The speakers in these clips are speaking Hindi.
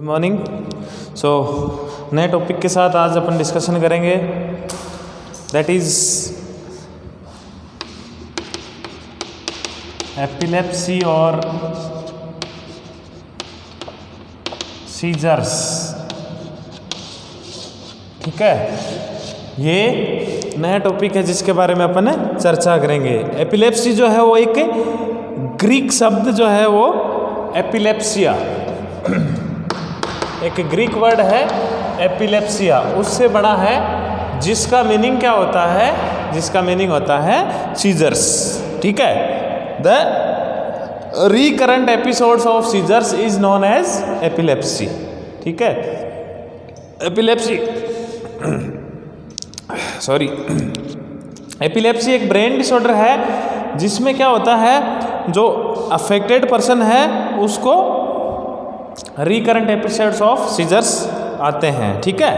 Good morning. सो नए टॉपिक के साथ आज अपन डिस्कशन करेंगे, दैट इज एपिलेप्सी और सीजर्स। ठीक है, ये नया टॉपिक है जिसके बारे में अपन चर्चा करेंगे। एपिलेप्सी जो है वो एक ग्रीक शब्द जो है वो एपिलेप्सिया, एक ग्रीक वर्ड है एपिलेप्सिया, उससे बड़ा है जिसका मीनिंग क्या होता है, जिसका मीनिंग होता है सीजर्स। ठीक है, the recurrent episodes of seizures is known as epilepsy. ठीक है, एपिलेप्सी सॉरी एपिलेप्सी एक ब्रेन डिसऑर्डर है जिसमें क्या होता है, जो अफेक्टेड पर्सन है उसको रिकरेंट एपिसोड्स ऑफ सीजर्स आते हैं। ठीक है,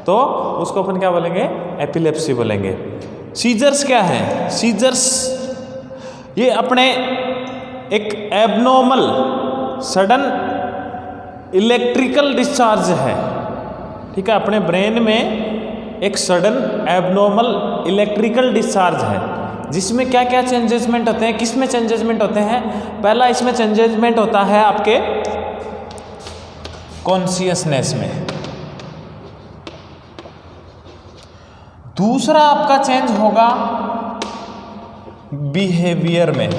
तो उसको अपन क्या बोलेंगे, एपिलेप्सी बोलेंगे। सीजर्स क्या है? सीजर्स ये अपने एक एबनॉर्मल सडन इलेक्ट्रिकल डिस्चार्ज है। ठीक है, अपने ब्रेन में एक सडन एबनॉर्मल इलेक्ट्रिकल डिस्चार्ज है जिसमें क्या क्या चेंजेसमेंट होते हैं, किस में चेंजेसमेंट होते हैं। पहला इसमें चेंजेसमेंट होता है आपके कॉन्शियसनेस में, दूसरा आपका चेंज होगा बिहेवियर में,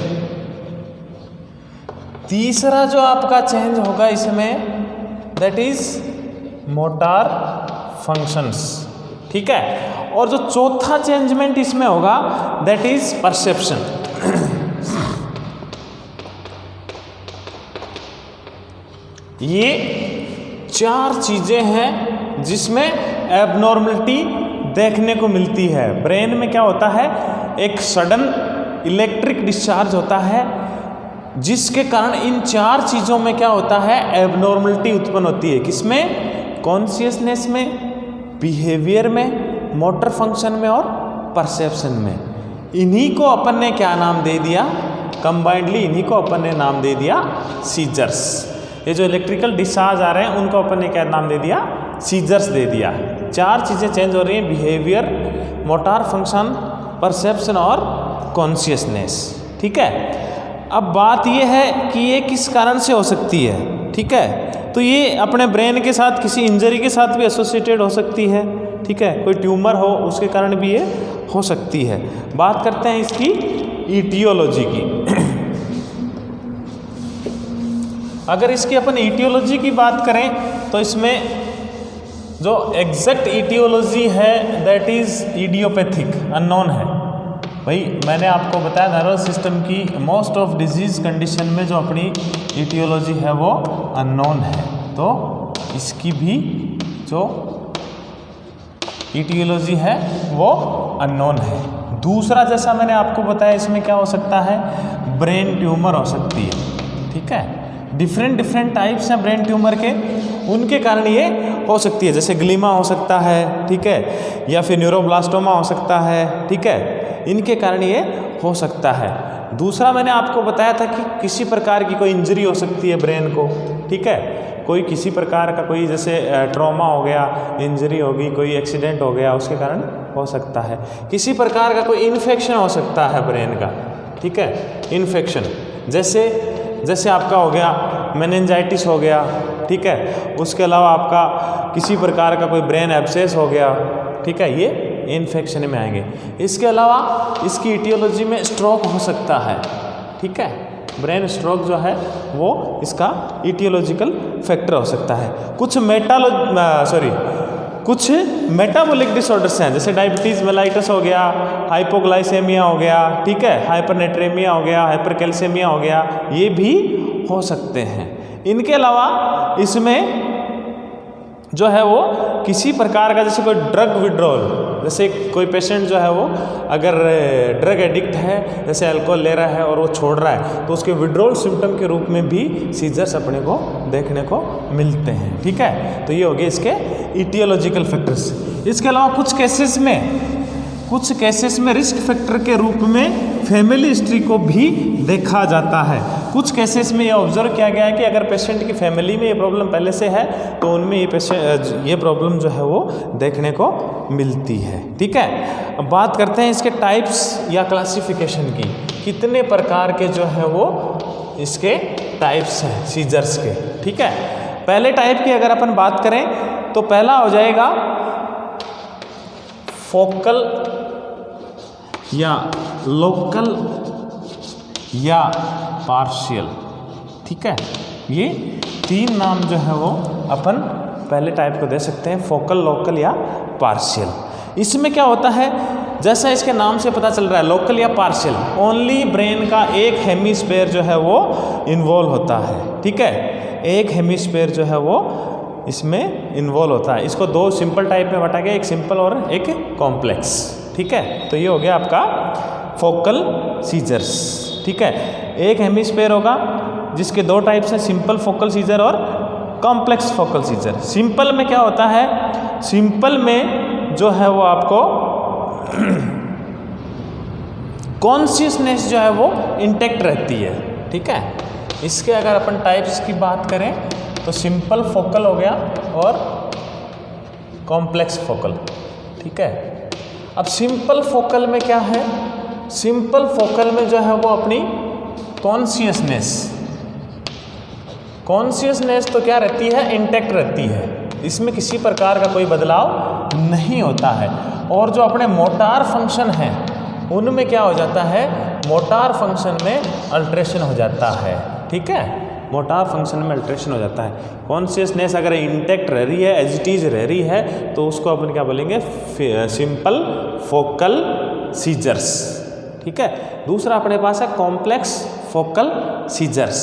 तीसरा जो आपका चेंज होगा इसमें दैट इज मोटर फंक्शंस। ठीक है, और जो चौथा चेंजमेंट इसमें होगा दैट इज परसेप्शन। ये चार चीजें हैं जिसमें एबनॉर्मलिटी देखने को मिलती है। ब्रेन में क्या होता है, एक सडन इलेक्ट्रिक डिस्चार्ज होता है जिसके कारण इन चार चीज़ों में क्या होता है, एबनॉर्मलिटी उत्पन्न होती है। किसमें? कॉन्शियसनेस में, बिहेवियर में, मोटर फंक्शन में और परसेप्शन में। इन्हीं को अपन ने क्या नाम दे दिया, कंबाइंडली इन्हीं को अपन ने नाम दे दिया सीजर्स। ये जो इलेक्ट्रिकल डिस्चार्ज आ रहे हैं उनको अपन ने क्या नाम दे दिया, सीजर्स दे दिया। चार चीज़ें चेंज हो रही हैं, बिहेवियर, मोटर फंक्शन, परसेप्शन और कॉन्शियसनेस। ठीक है, अब बात ये है कि ये किस कारण से हो सकती है। ठीक है, तो ये अपने ब्रेन के साथ किसी इंजरी के साथ भी एसोसिएटेड हो सकती है। ठीक है, कोई ट्यूमर हो उसके कारण भी ये हो सकती है। बात करते हैं इसकी ईटियोलॉजी की। अगर इसकी अपन ईटियोलॉजी की बात करें तो इसमें जो एग्जैक्ट ईटियोलॉजी है दैट इज इडियोपैथिक, अननोन है। भाई मैंने आपको बताया नर्वस सिस्टम की मोस्ट ऑफ डिजीज कंडीशन में जो अपनी ईटियोलॉजी है वो अननोन है, तो इसकी भी जो ईटियोलॉजी है वो अननोन है। दूसरा, जैसा मैंने आपको बताया, इसमें क्या हो सकता है, ब्रेन ट्यूमर हो सकती है। ठीक है, डिफरेंट टाइप्स हैं ब्रेन ट्यूमर के, उनके कारण ये हो सकती है। जैसे ग्लीमा हो सकता है, ठीक है, या फिर न्यूरोब्लास्टोमा हो सकता है। ठीक है, इनके कारण ये हो सकता है। दूसरा, मैंने आपको बताया था कि किसी प्रकार की कोई इंजरी हो सकती है ब्रेन को। ठीक है, कोई किसी प्रकार का कोई जैसे ट्रॉमा हो गया, इंजरी होगी, कोई एक्सीडेंट हो गया, उसके कारण हो सकता है। किसी प्रकार का कोई इन्फेक्शन हो सकता है ब्रेन का। ठीक है, इन्फेक्शन जैसे आपका हो गया मेनिंजाइटिस हो गया। ठीक है, उसके अलावा आपका किसी प्रकार का कोई ब्रेन एब्सेस हो गया। ठीक है, ये इन्फेक्शन में आएंगे। इसके अलावा इसकी ईटियोलॉजी में स्ट्रोक हो सकता है। ठीक है, ब्रेन स्ट्रोक जो है वो इसका ईटियोलॉजिकल फैक्टर हो सकता है। कुछ मेटाबॉलिक डिसऑर्डर्स हैं, जैसे डायबिटीज़ मेलाइटस हो गया, हाइपोग्लाइसेमिया हो गया। ठीक है, हाइपरनेट्रेमिया हो गया, हाइपरकैल्सेमिया हो गया, ये भी हो सकते हैं। इनके अलावा इसमें जो है वो किसी प्रकार का, जैसे कोई ड्रग विड्रॉल, जैसे कोई पेशेंट जो है वो अगर ड्रग एडिक्ट है, जैसे अल्कोहल ले रहा है और वो छोड़ रहा है, तो उसके विड्रॉल सिम्टम के रूप में भी सीजर्स अपने को देखने को मिलते हैं। ठीक है, तो ये हो गए इसके ईटियोलॉजिकल फैक्टर्स। इसके अलावा कुछ केसेस में रिस्क फैक्टर के रूप में फैमिली हिस्ट्री को भी देखा जाता है। कुछ केसेस में ये ऑब्जर्व किया गया है कि अगर पेशेंट की फैमिली में ये प्रॉब्लम पहले से है तो उनमें ये प्रॉब्लम जो है वो देखने को मिलती है। ठीक है, अब बात करते हैं इसके टाइप्स या क्लासिफिकेशन की। कितने प्रकार के जो है वो इसके टाइप्स हैं सीजर्स के। ठीक है, पहले टाइप की अगर अपन बात करें तो पहला हो जाएगा फोकल या लोकल या पार्शियल। ठीक है, ये तीन नाम जो है वो अपन पहले टाइप को दे सकते हैं, फोकल, लोकल या पार्शियल। इसमें क्या होता है, जैसा इसके नाम से पता चल रहा है लोकल या पार्शियल, ओनली ब्रेन का एक हेमिस्फीयर जो है वो इन्वॉल्व होता है। ठीक है, एक हेमिस्फीयर जो है वो इसमें इन्वॉल्व होता है। इसको दो सिंपल टाइप में बांटा गया, एक सिंपल और एक कॉम्प्लेक्स। ठीक है, तो ये हो गया आपका फोकल सीजर्स। ठीक है, एक हेमिस्फीयर होगा जिसके दो टाइप्स हैं, सिंपल फोकल सीजर और कॉम्प्लेक्स फोकल सीजर। सिंपल में क्या होता है, सिंपल में जो है वो आपको कॉन्शियसनेस जो है वो इंटैक्ट रहती है। ठीक है, इसके अगर अपन टाइप्स की बात करें तो सिंपल फोकल हो गया और कॉम्प्लेक्स फोकल। ठीक है, अब सिंपल फोकल में क्या है, सिंपल फोकल में जो है वो अपनी कॉन्शियसनेस तो क्या रहती है, इंटैक्ट रहती है, इसमें किसी प्रकार का कोई बदलाव नहीं होता है। और जो अपने मोटार फंक्शन हैं उनमें क्या हो जाता है, मोटार फंक्शन में अल्ट्रेशन हो जाता है। ठीक है, मोटार फंक्शन में अल्ट्रेशन हो जाता है। कॉन्शियसनेस अगर इंटैक्ट रह रही है, एज इट इज रह रही है, तो उसको अपन क्या बोलेंगे, सिंपल फोकल सीजर्स। ठीक है, दूसरा अपने पास है कॉम्प्लेक्स फोकल सीजर्स।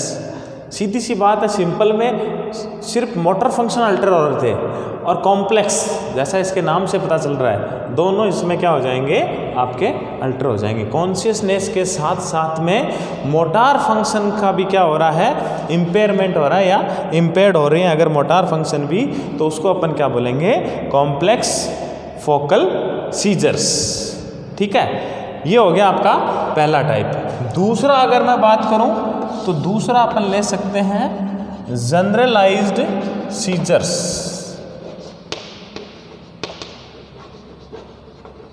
सीधी सी बात है, सिंपल में सिर्फ मोटर फंक्शन अल्टर हो रहे थे, और कॉम्प्लेक्स जैसा इसके नाम से पता चल रहा है, दोनों इसमें क्या हो जाएंगे, आपके अल्टर हो जाएंगे। कॉन्शियसनेस के साथ साथ में मोटार फंक्शन का भी क्या हो रहा है, इम्पेयरमेंट हो रहा है या इम्पेयर्ड हो रहे हैं अगर मोटार फंक्शन भी, तो उसको अपन क्या बोलेंगे, कॉम्प्लेक्स फोकल सीजर्स। ठीक है, ये हो गया आपका पहला टाइप। दूसरा अगर मैं बात करूं तो दूसरा अपन ले सकते हैं जनरलाइज्ड सीजर्स।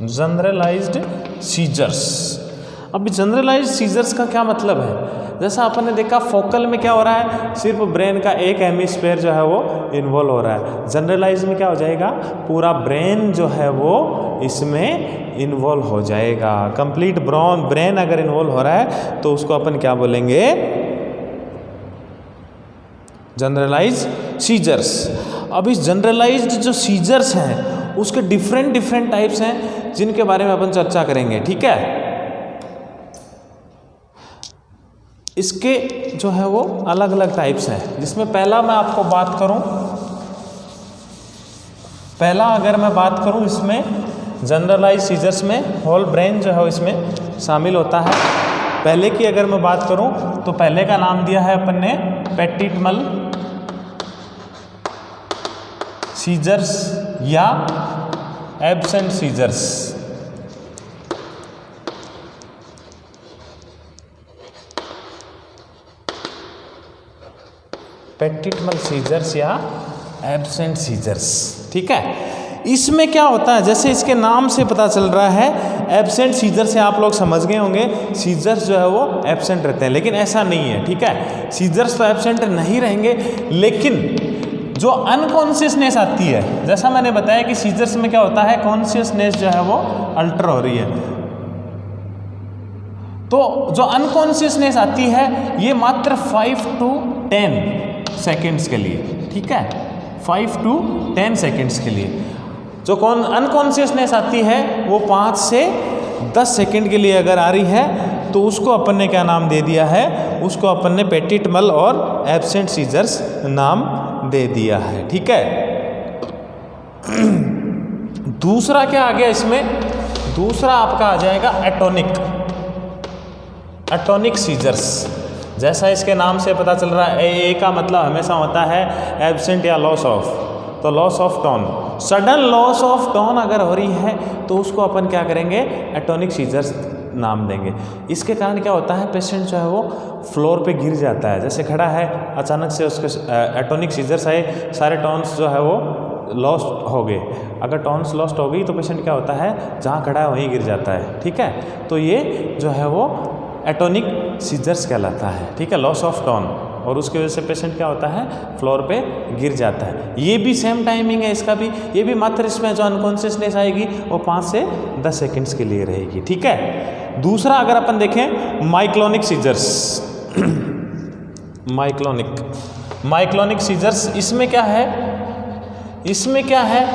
जनरलाइज्ड सीजर्स, अब जनरलाइज्ड सीजर्स का क्या मतलब है, जैसा अपन ने देखा फोकल में क्या हो रहा है, सिर्फ ब्रेन का एक हेमिस्फीयर जो है वो इन्वॉल्व हो रहा है। जनरलाइज में क्या हो जाएगा, पूरा ब्रेन जो है वो इसमें इन्वॉल्व हो जाएगा। कंप्लीट ब्रेन अगर इन्वॉल्व हो रहा है तो उसको अपन क्या बोलेंगे, जनरलाइज सीजर्स। अब इस जनरलाइज्ड जो सीजर्स हैं उसके डिफरेंट टाइप्स हैं जिनके बारे में अपन चर्चा करेंगे। ठीक है, इसके जो है वो अलग अलग टाइप्स हैं, जिसमें पहला मैं आपको बात करूं, पहला अगर मैं बात करूं इसमें जनरलाइज सीजर्स में होल ब्रेन जो है इसमें शामिल होता है। पहले की अगर मैं बात करूं तो पहले का नाम दिया है अपन ने पेटिटमल सीजर्स या एब्सेंट सीजर्स। पेटिटमल सीजर्स या एब्सेंट सीजर्स। ठीक है, इसमें क्या होता है, जैसे इसके नाम से पता चल रहा है, एब्सेंट सीजर से आप लोग समझ गए होंगे, सीजर्स जो है वो एब्सेंट रहते हैं, लेकिन ऐसा नहीं है। ठीक है, सीजर्स तो एब्सेंट नहीं रहेंगे, लेकिन जो अनकॉन्शियसनेस आती है, जैसा मैंने बताया कि सीजर्स में क्या होता है, कॉन्शियसनेस जो है वो अल्टर हो रही है, तो जो अनकॉन्शियसनेस आती है ये मात्र 5 to 10 सेकेंड्स के लिए। ठीक है, 5 to 10 सेकेंड्स के लिए। जो अनकॉन्शियसनेस आती है वो 5 से 10 सेकेंड के लिए अगर आ रही है तो उसको अपन ने क्या नाम दे दिया है, उसको अपन ने पेटिटमल और एब्सेंट सीजर्स नाम दे दिया है। ठीक है, दूसरा क्या आ गया इसमें, दूसरा आपका आ जाएगा एटोनिक सीजर्स। जैसा इसके नाम से पता चल रहा है, ए का मतलब हमेशा होता है एब्सेंट या लॉस ऑफ, तो loss of tone, sudden loss of tone अगर हो रही है तो उसको अपन क्या करेंगे, एटोनिक सीजर्स नाम देंगे। इसके कारण क्या होता है, पेशेंट जो है वो फ्लोर पे गिर जाता है, जैसे खड़ा है अचानक से उसके एटोनिक सीजर्स आए, सारे टोन्स जो है वो लॉस्ट हो गए। अगर टोन्स लॉस्ट हो गई तो पेशेंट क्या होता है, जहाँ खड़ा है वहीं गिर जाता है, ठीक है। तो ये जो है वो एटोनिक सीजर्स कहलाता है, ठीक है, लॉस ऑफ टोन, और उसकी वजह से पेशेंट क्या होता है, फ्लोर पे गिर जाता है। ये भी सेम टाइमिंग है इसका भी, ये भी मात्र इसमें जो अनकॉन्शियसनेस आएगी वो 5 से 10 सेकेंड्स के लिए रहेगी, ठीक है। दूसरा अगर अपन देखें माइक्लोनिक सीजर्स, माइक्लोनिक सीजर्स, इसमें क्या है,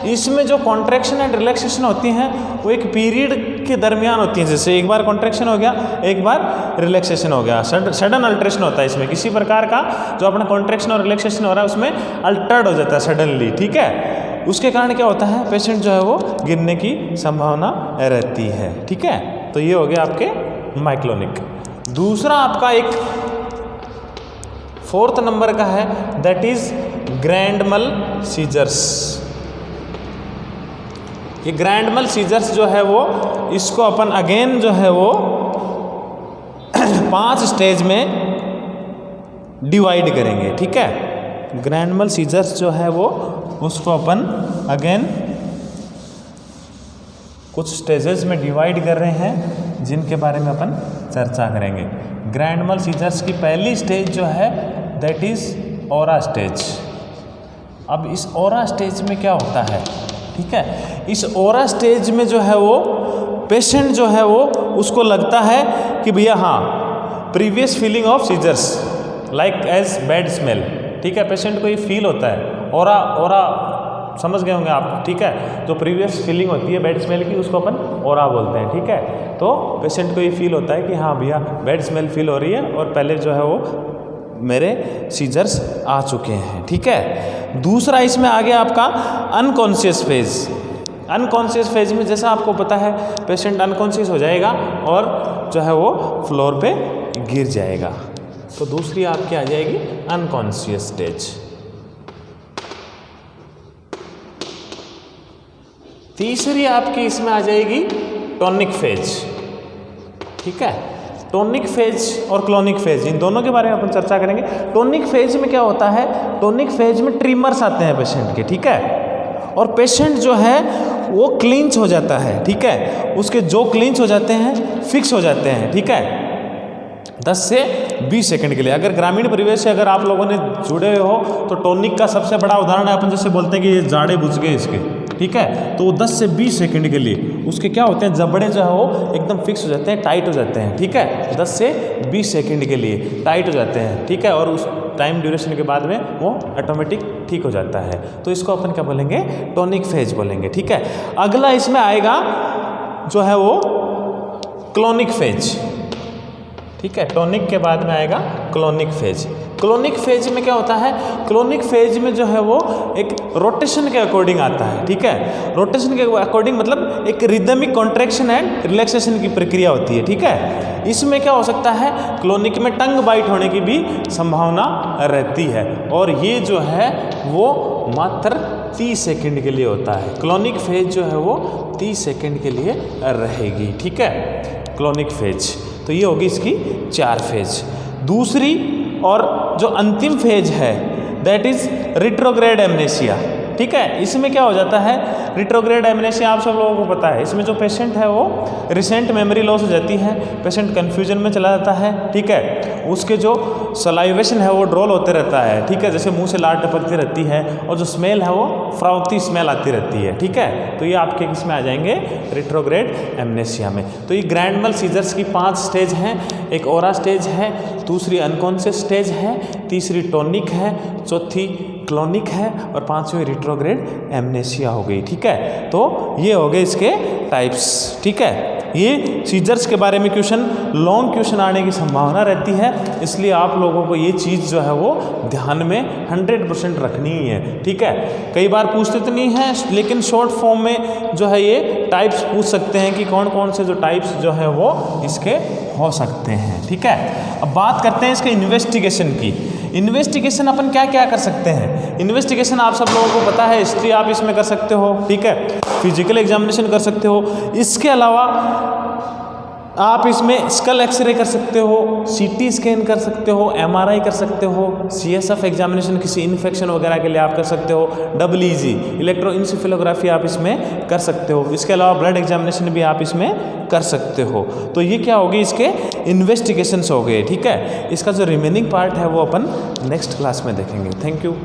इसमें जो कॉन्ट्रैक्शन एंड रिलैक्सेशन होती हैं वो एक पीरियड के दरमियान होती हैं, जैसे एक बार कॉन्ट्रैक्शन हो गया, एक बार रिलैक्सेशन हो गया, सडन अल्ट्रेशन होता है इसमें, किसी प्रकार का जो अपना कॉन्ट्रैक्शन और रिलैक्सेशन हो रहा है उसमें अल्टर्ड हो जाता है सडनली, ठीक है। उसके कारण क्या होता है, पेशेंट जो है वो गिरने की संभावना रहती है, ठीक है। तो ये हो गया आपके माइक्लोनिक। दूसरा आपका एक 4th नंबर का है, that is grand mal seizures. ये ग्रैंड mal सीजर्स जो है वो, इसको अपन अगेन जो है वो 5 स्टेज में डिवाइड करेंगे, ठीक है। ग्रैंड mal सीजर्स जो है वो, उसको अपन अगेन कुछ स्टेजेस में डिवाइड कर रहे हैं, जिनके बारे में अपन चर्चा करेंगे। ग्रैंड mal सीजर्स की पहली स्टेज जो है दैट इज ओरा स्टेज। अब इस ओरा स्टेज में क्या होता है, ठीक है, इस ओरा स्टेज में जो है वो पेशेंट जो है वो, उसको लगता है कि भैया हाँ, previous feeling of seizures like as bad smell, ठीक है, पेशेंट को ये फील होता है, ओरा समझ गए होंगे आप, ठीक है। जो प्रीवियस फीलिंग होती है बैड स्मेल की, उसको अपन ओरा बोलते हैं, ठीक है। तो पेशेंट को ये फील होता है कि हाँ भैया बैड स्मेल फील हो रही है और पहले जो है वो मेरे सीजर्स आ चुके हैं, ठीक है। दूसरा इसमें आ गया आपका अनकॉन्शियस फेज। अनकॉन्शियस फेज में जैसा आपको पता है, पेशेंट अनकॉन्शियस हो जाएगा और जो है वो फ्लोर पे गिर जाएगा। तो दूसरी आपकी आ जाएगी अनकॉन्शियस स्टेज। तीसरी आपकी इसमें आ जाएगी टॉनिक फेज, ठीक है। टॉनिक फेज और क्लोनिक फेज, इन दोनों के बारे में अपन चर्चा करेंगे। टॉनिक फेज में क्या होता है, टॉनिक फेज में ट्रिमर्स आते हैं पेशेंट के, ठीक है, और पेशेंट जो है वो क्लिंच हो जाता है, ठीक है। उसके जो क्लिंच हो जाते हैं फिक्स हो जाते हैं, ठीक है, 10 से 20 सेकंड के लिए। अगर ग्रामीण परिवेश से अगर आप लोगों ने जुड़े हो तो टॉनिक का सबसे बड़ा उदाहरण है, अपन जैसे बोलते हैं कि ये जाड़े बुझ गए इसके, ठीक है, तो वो 10 से 20 सेकंड के लिए उसके क्या होते हैं, जबड़े जो है वो एकदम फिक्स हो जाते हैं, टाइट हो जाते हैं, ठीक है, 10 से 20 सेकंड के लिए टाइट हो जाते हैं, ठीक है, और उस टाइम ड्यूरेशन के बाद में वो ऑटोमेटिक ठीक हो जाता है। तो इसको अपन क्या बोलेंगे, टॉनिक फेज बोलेंगे, ठीक है। अगला इसमें आएगा जो है वो क्लोनिक फेज, ठीक है, टॉनिक के बाद में आएगा क्लोनिक फेज। क्लोनिक फेज में क्या होता है, क्लोनिक फेज में जो है वो एक रोटेशन के अकॉर्डिंग आता है, ठीक है। रोटेशन के अकॉर्डिंग मतलब एक रिदमिक कॉन्ट्रैक्शन एंड रिलैक्सेशन की प्रक्रिया होती है, ठीक है। इसमें क्या हो सकता है, क्लोनिक में टंग बाइट होने की भी संभावना रहती है, और ये जो है वो मात्र 30 सेकंड के लिए होता है। क्लोनिक फेज जो है वो 30 सेकंड के लिए रहेगी, ठीक है, क्लोनिक फेज। तो ये होगी इसकी 4 फेज। दूसरी और जो अंतिम फेज है दैट इज रिट्रोग्रेड एमनेसिया, ठीक है। इसमें क्या हो जाता है, रिट्रोग्रेड एमनेसिया आप सब लोगों को पता है, इसमें जो पेशेंट है वो रिसेंट मेमोरी लॉस हो जाती है, पेशेंट कन्फ्यूजन में चला जाता है, ठीक है, उसके जो सलाइवेशन है वो ड्रॉल होते रहता है, ठीक है, जैसे मुंह से लार टपकती रहती है, और जो स्मेल है वो फ्राउथी स्मेल आती रहती है, ठीक है। तो ये आपके किसमें आ जाएंगे, रिट्रोग्रेड एमनेसिया में। तो ये ग्रैंड mal सीजर्स की 5 स्टेज हैं, एक ओरा स्टेज है, दूसरी अनकॉन्शियस स्टेज है, तीसरी टॉनिक है, चौथी क्लोनिक है, और 5वीं रिट्रोग्रेड एमनेसिया हो गई, ठीक है। तो ये हो गए इसके टाइप्स, ठीक है। ये सीजर्स के बारे में क्वेश्चन, लॉन्ग क्वेश्चन आने की संभावना रहती है, इसलिए आप लोगों को ये चीज़ जो है वो ध्यान में 100% रखनी ही है, ठीक है। कई बार पूछते तो नहीं है, लेकिन शॉर्ट फॉर्म में जो है ये टाइप्स पूछ सकते हैं कि कौन कौन से जो टाइप्स जो है वो इसके हो सकते हैं, ठीक है। अब बात करते हैं इसके इन्वेस्टिगेशन की। इन्वेस्टिगेशन अपन क्या क्या कर सकते हैं, इन्वेस्टिगेशन आप सब लोगों को पता है, हिस्ट्री आप इसमें कर सकते हो, ठीक है, फिजिकल एग्जामिनेशन कर सकते हो। इसके अलावा आप इसमें स्कल एक्सरे कर सकते हो, सीटी स्कैन कर सकते हो, एमआरआई कर सकते हो, सीएसएफ एग्जामिनेशन किसी इन्फेक्शन वगैरह के लिए आप कर सकते हो, EEG इलेक्ट्रोइंसेफेलोग्राफी आप इसमें कर सकते हो। इसके अलावा ब्लड एग्जामिनेशन भी आप इसमें कर सकते हो। तो ये क्या होगी, इसके इन्वेस्टिगेशंस हो गए। ठीक है, इसका जो रिमेनिंग पार्ट है वो अपन नेक्स्ट क्लास में देखेंगे। Thank you.